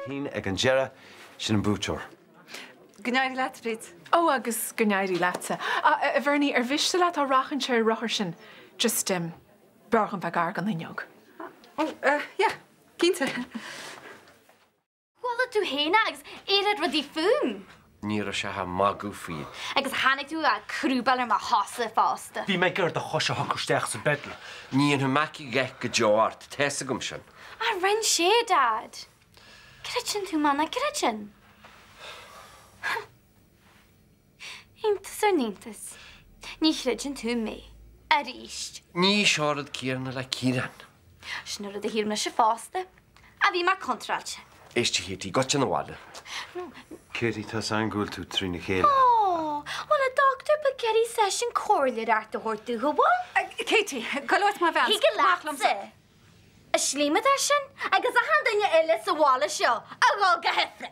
Hín ag an Gera sin an búteoir. Gnáirí leat, Brid. Ó, agus gnáirí leatsa. A bhirní ar bhiste leat á rachan sé rochar sin, just bargan bag argan inneog. Ja, cínta. Wel, tú héna agus éad rudí fún. Níor se ha magú faoi. Agus hánig tú a crúbal ar má hosa fásta. Bhí mé gur de choise hocursteach sa bedla. Níon hu maci gech go deart, tesa gom sin. A rin sé, Dad. Gretchen tú manna, Gretchen. Intas ar nintas. Ní Gretchen tú mé. A ríist. Ní seárad cíarna le círan. Snurra de hir me se fásta. A bhí mar contralte. Éiste hétí gote na bháile. Céirí tá angúil tú trína chéile. Oh, well, a doctor ba geri session cóirlir ar de hortú go bhil. Katie, galwat ma bhean. Hí go lása. A slíime sin agus a handaine eile sa bhála seo a gáil go hefre.